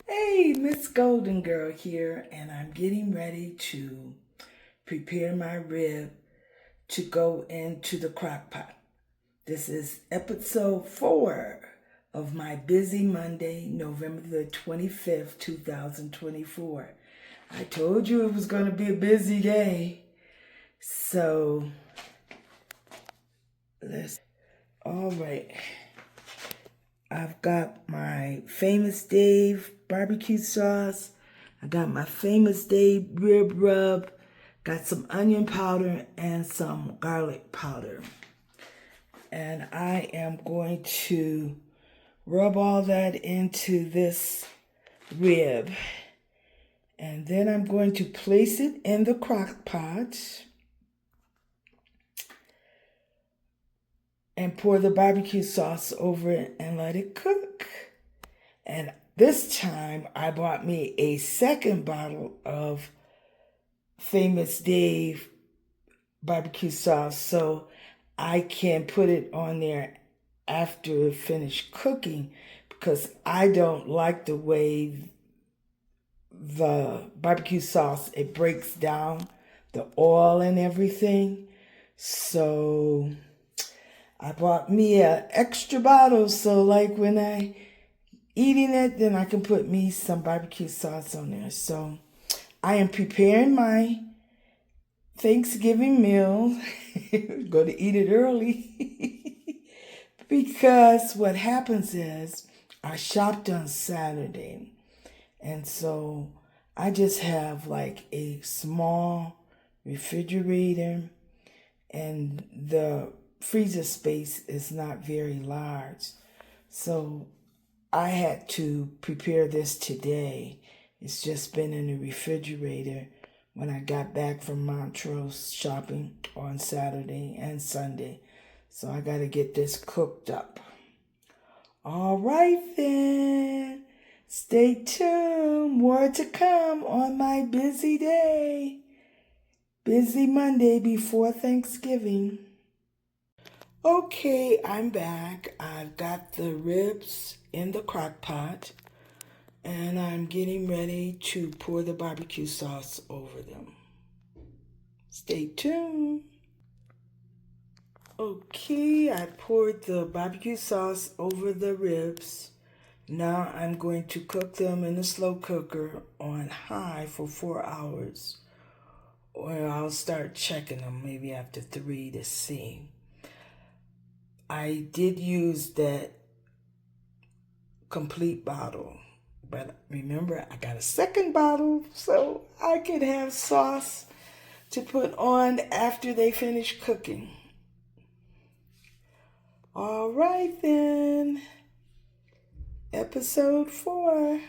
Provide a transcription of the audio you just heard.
Hey, Miss Golden Girl here, and I'm getting ready to prepare my rib to go into the crock pot. This is episode 4 of my busy Monday, November the 25th, 2024. I told you it was going to be a busy day. So, all right. I've got my Famous Dave barbecue sauce. I got my Famous Dave rib rub. Got some onion powder and some garlic powder. And I am going to rub all that into this rib. And then I'm going to place it in the crock pot and pour the barbecue sauce over it and let it cook. And this time I bought me a second bottle of Famous Dave barbecue sauce so I can put it on there after it finished cooking, because I don't like the way the barbecue sauce, it breaks down the oil and everything. So I bought me an extra bottle, so like when I eating it, then I can put me some barbecue sauce on there. So I am preparing my Thanksgiving meal. Going to eat it early because what happens is I shopped on Saturday, and so I just have like a small refrigerator, and the freezer space is not very large. So I had to prepare this today. It's just been in the refrigerator when I got back from Montrose shopping on Saturday and Sunday. So I got to get this cooked up. All right then. Stay tuned. More to come on my busy day. Busy Monday before Thanksgiving. Okay, I'm back. I've got the ribs in the crock pot, and I'm getting ready to pour the barbecue sauce over them. Stay tuned. Okay, I poured the barbecue sauce over the ribs. Now I'm going to cook them in a slow cooker on high for 4 hours. Or I'll start checking them maybe after 3 to see. I did use that complete bottle, but remember I got a second bottle so I could have sauce to put on after they finish cooking. All right then, episode 4.